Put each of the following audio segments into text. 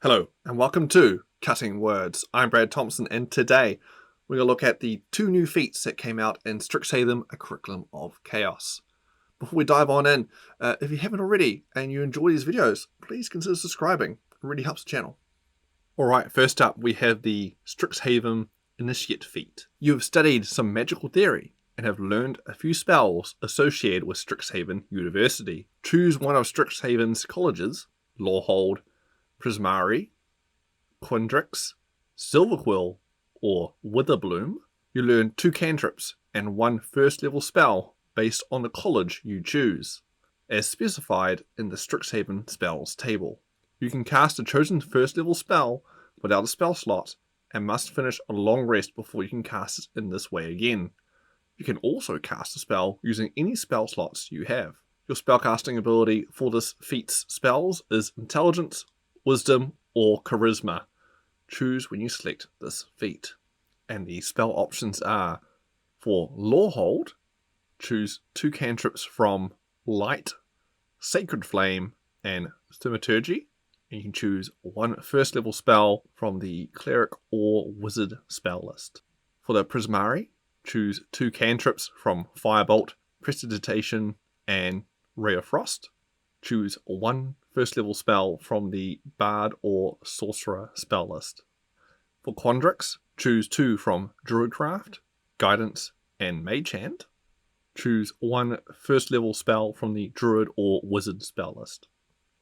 Hello and welcome to Cutting Words. I'm Brad Thompson and today we're going to look at the two new feats that came out in Strixhaven, a Curriculum of Chaos. Before we dive on in, if you haven't already and you enjoy these videos, please consider subscribing. It really helps the channel. Alright, first up we have the Strixhaven Initiate feat. You have studied some magical theory and have learned a few spells associated with Strixhaven University. Choose one of Strixhaven's colleges, Lawhold, Prismari, Quindrix, Silverquill, or Witherbloom. You learn 2 cantrips and 1 first level spell based on the college you choose, as specified in the Strixhaven spells table. You can cast a chosen first level spell without a spell slot and must finish a long rest before you can cast it in this way again. You can also cast a spell using any spell slots you have. Your spellcasting ability for this feat's spells is Intelligence, Wisdom, or Charisma. Choose when you select this feat. And the spell options are, for Lawhold, choose 2 cantrips from Light, Sacred Flame, and Thaumaturgy. And you can choose 1 first level spell from the Cleric or Wizard spell list. For the Prismari, choose 2 cantrips from Firebolt, Prestidigitation, and Ray of Frost. Choose 1 first level spell from the Bard or Sorcerer spell list. For Quindrix, choose 2 from Druidcraft, Guidance, and Mage Hand. Choose 1 first level spell from the Druid or Wizard spell list.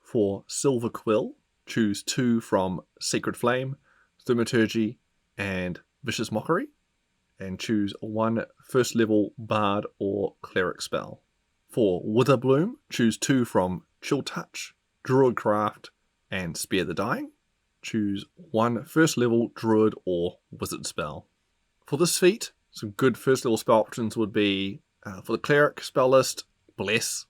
For Silverquill, choose 2 from Sacred Flame, Thaumaturgy, and Vicious Mockery. And choose 1 first level Bard or Cleric spell. For Witherbloom, choose 2 from Chill Touch, Druidcraft, and Spare the Dying. Choose 1 first level Druid or Wizard spell. For this feat, some good first level spell options would be, for the Cleric spell list, Bless,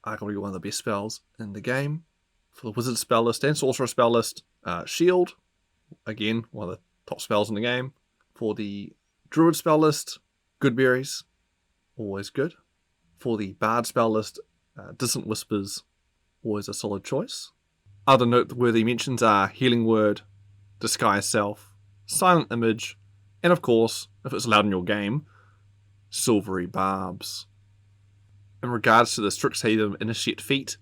arguably one of the best spells in the game. For the Wizard spell list and Sorcerer spell list, Shield, again, one of the top spells in the game. For the Druid spell list, Goodberries, always good. For the Bard spell list, Dissonant Whispers, always a solid choice. Other noteworthy mentions are Healing Word, Disguise Self, Silent Image, and of course, if it's allowed in your game, Silvery Barbs. In regards to the Strixhaven Initiate feat,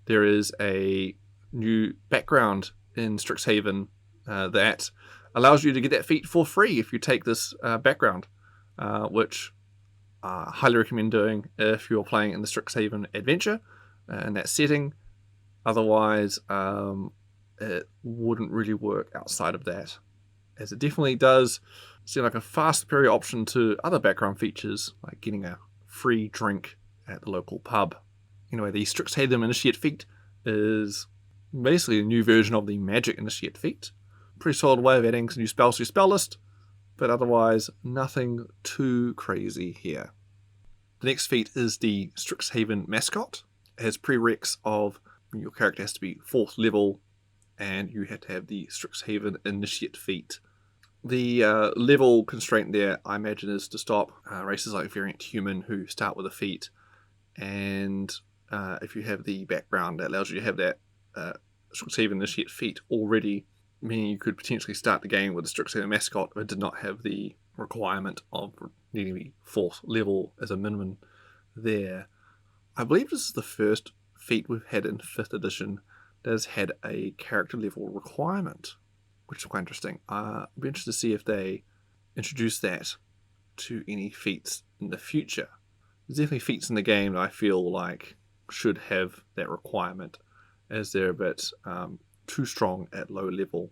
there is a new background in Strixhaven that allows you to get that feat for free if you take this background, which I highly recommend doing if you're playing in the Strixhaven adventure in that setting. Otherwise, it wouldn't really work outside of that, as it definitely does seem like a far superior option to other background features, like getting a free drink at the local pub. Anyway, the Strixhaven Initiate feat is basically a new version of the Magic Initiate feat. Pretty solid way of adding some new spells to your spell list, but otherwise nothing too crazy here. The next feat is the Strixhaven Mascot. It has prereqs of your character has to be 4th level and you have to have the Strixhaven Initiate feat. The level constraint there, I imagine, is to stop races like Variant Human who start with a feat, and if you have the background that allows you to have that Strixhaven Initiate feat already, meaning you could potentially start the game with a Strixhaven Mascot if it did not have the requirement of needing to be 4th level as a minimum there. I believe this is the first feat we've had in 5th edition that has had a character level requirement, which is quite interesting. I'll be interested to see if they introduce that to any feats in the future. There's definitely feats in the game that I feel like should have that requirement, as they're a bit too strong at low level,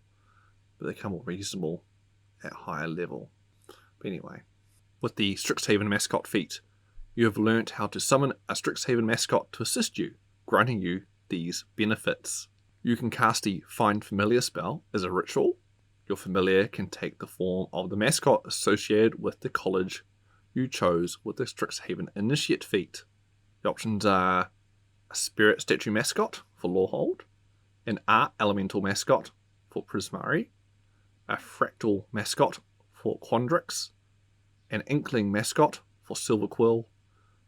but they come more reasonable at higher level. But anyway, with the Strixhaven Mascot feat, you have learnt how to summon a Strixhaven Mascot to assist you, granting you these benefits. You can cast the Find Familiar spell as a ritual. Your familiar can take the form of the mascot associated with the college you chose with the Strixhaven Initiate feat. The options are a Spirit Statue Mascot for Lawhold, an Art Elemental Mascot for Prismari, a Fractal Mascot for Quindrix, an Inkling Mascot for Silverquill,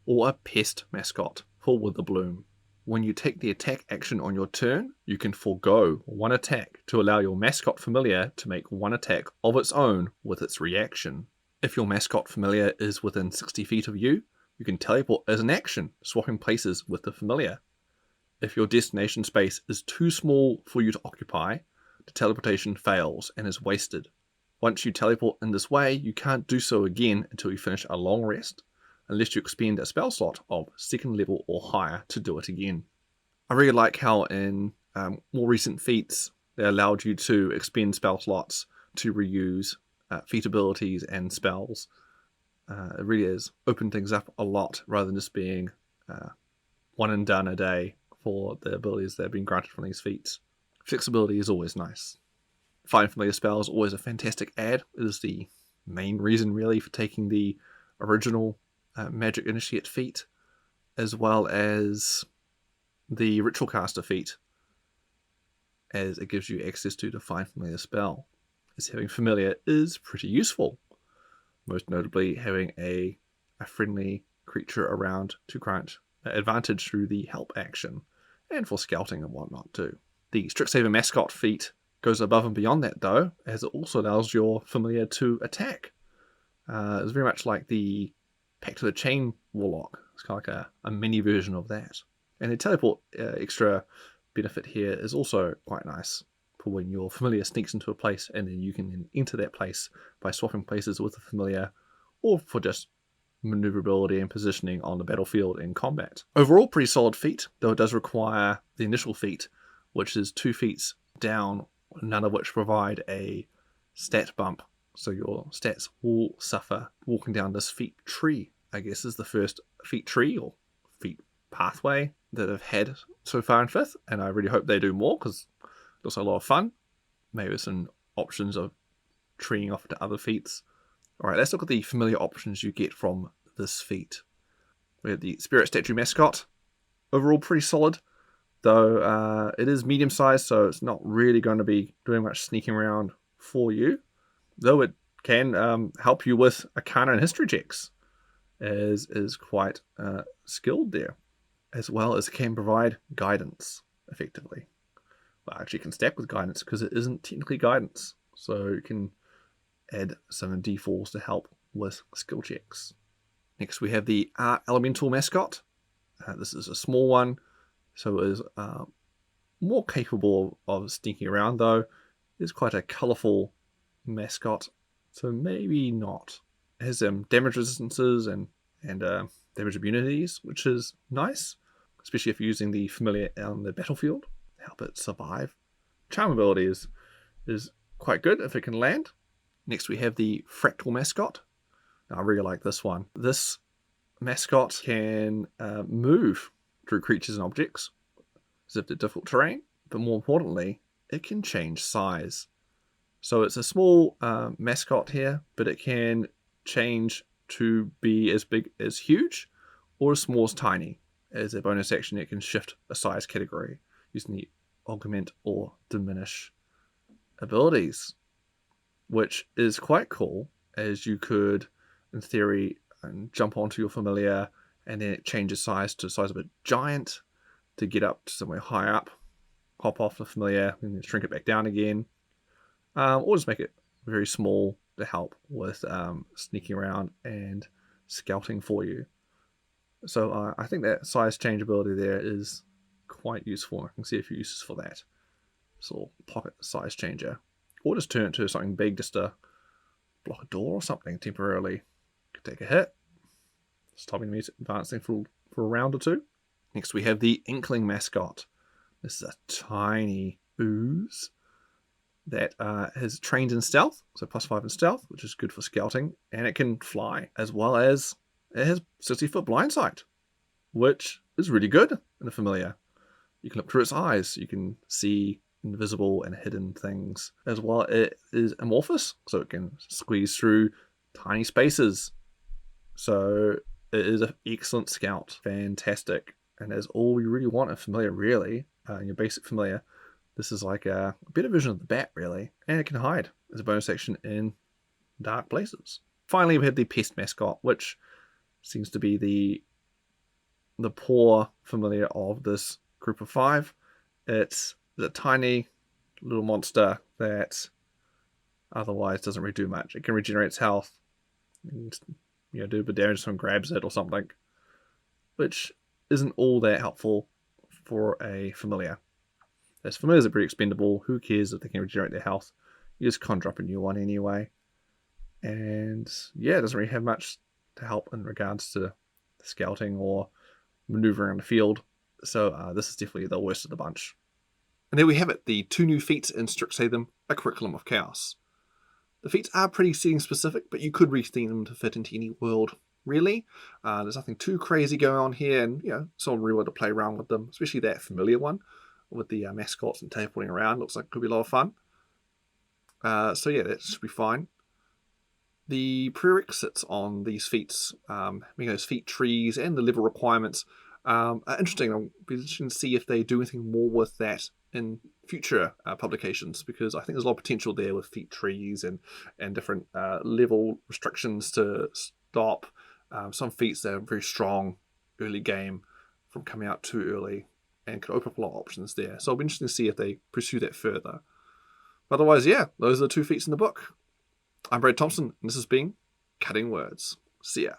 or a Pest Mascot for Witherbloom. when you take the attack action on your turn, you can forego one attack to allow your mascot familiar to make one attack of its own with its reaction. If your mascot familiar is within 60 feet of you, you can teleport as an action, swapping places with the familiar. If your destination space is too small for you to occupy, the teleportation fails and is wasted. Once you teleport in this way, you can't do so again until you finish a long rest, unless you expend a spell slot of 2nd level or higher to do it again. I really like how in more recent feats, they allowed you to expend spell slots to reuse feat abilities and spells. It really has opened things up a lot rather than just being one and done a day for the abilities that have been granted from these feats. Flexibility is always nice. Find familiar spells is always a fantastic add. It is the main reason really for taking the original Magic Initiate feat, as well as the Ritual Caster feat, as it gives you access to the Find Familiar spell. As having familiar is pretty useful, most notably having a friendly creature around to grant advantage through the help action, and for scouting and whatnot too. The Strixhaven Mascot feat goes above and beyond that though, as it also allows your familiar to attack. It's very much like the Pact to the Chain Warlock. It's kind of like a mini version of that. And the teleport extra benefit here is also quite nice for when your familiar sneaks into a place and then you can then enter that place by swapping places with the familiar, or for just maneuverability and positioning on the battlefield in combat. Overall, pretty solid feat, though it does require the initial feat, which is 2 feats down, none of which provide a stat bump. So your stats will suffer walking down this feat tree. I guess is the first feat tree or feat pathway that I've had so far in 5th, and I really hope they do more because it's also a lot of fun. Maybe some options of treeing off to other feats. Alright, let's look at the familiar options you get from this feat. We have the Spirit Statue Mascot. Overall pretty solid, though it is medium sized, so it's not really going to be doing much sneaking around for you. Though it can help you with Arcana and History checks, as is quite skilled there, as well as can provide guidance effectively. Well, actually it can stack with guidance because it isn't technically guidance, so you can add some d4s to help with skill checks. Next we have the Elemental Mascot. This is a small one, so it is more capable of sneaking around, though. It's quite a colourful mascot, so maybe not. It has damage resistances and damage immunities, which is nice, especially if you're using the familiar on the battlefield to help it survive. Charm ability is quite good if it can land. Next we have the Fractal Mascot. Now, I really like this one. This mascot can move through creatures and objects as if they're difficult terrain, but more importantly, it can change size. So it's a small mascot here, but it can change to be as big as huge or as small as tiny. As a bonus action, it can shift a size category using the augment or diminish abilities, which is quite cool, as you could, in theory, jump onto your familiar and then it changes size to the size of a giant to get up to somewhere high up, hop off the familiar and then shrink it back down again, or just make it very small to help with sneaking around and scouting for you. So I think that size change ability there is quite useful. I can see a few uses for that. So pocket size changer, or just turn it to something big just to block a door or something temporarily. Could take a hit, stopping me advancing for a round or two. Next we have the Inkling Mascot. This is a tiny ooze that has trained in stealth, so +5 in stealth, which is good for scouting, and it can fly, as well as it has 60-foot blind sight, which is really good in a familiar. You can look through its eyes, you can see invisible and hidden things. As well, it is amorphous, so it can squeeze through tiny spaces. So it is an excellent scout. Fantastic. And that's all you really want in familiar, really. Your basic familiar. This is like a better version of the bat, really. And it can hide as a bonus action in dark places. Finally, we have the Pest Mascot, which seems to be the the poor familiar of this group of 5. It's a tiny little monster that otherwise doesn't really do much. It can regenerate its health and do a bit of damage if someone grabs it or something, which isn't all that helpful for a familiar. As familiars are pretty expendable, who cares if they can regenerate their health? You just can't drop a new one anyway. And yeah, it doesn't really have much to help in regards to scouting or maneuvering in the field. So this is definitely the worst of the bunch. And there we have it, the 2 new feats in Strixhaven, a Curriculum of Chaos. The feats are pretty setting specific, but you could retheme them to fit into any world, really. There's nothing too crazy going on here, and someone really want to play around with them, especially that familiar one with the mascots and teleporting around. Looks like it could be a lot of fun. So yeah, that should be fine. The prerequisites on these feats, those feat trees and the level requirements are interesting. I'll be interested to see if they do anything more with that in future publications, because I think there's a lot of potential there with feat trees and different level restrictions to stop some feats that are very strong early game from coming out too early, and could open up a lot of options there. So I'll be interested to see if they pursue that further. But otherwise, yeah, those are the 2 feats in the book. I'm Brad Thompson, and this has been Cutting Words. See ya.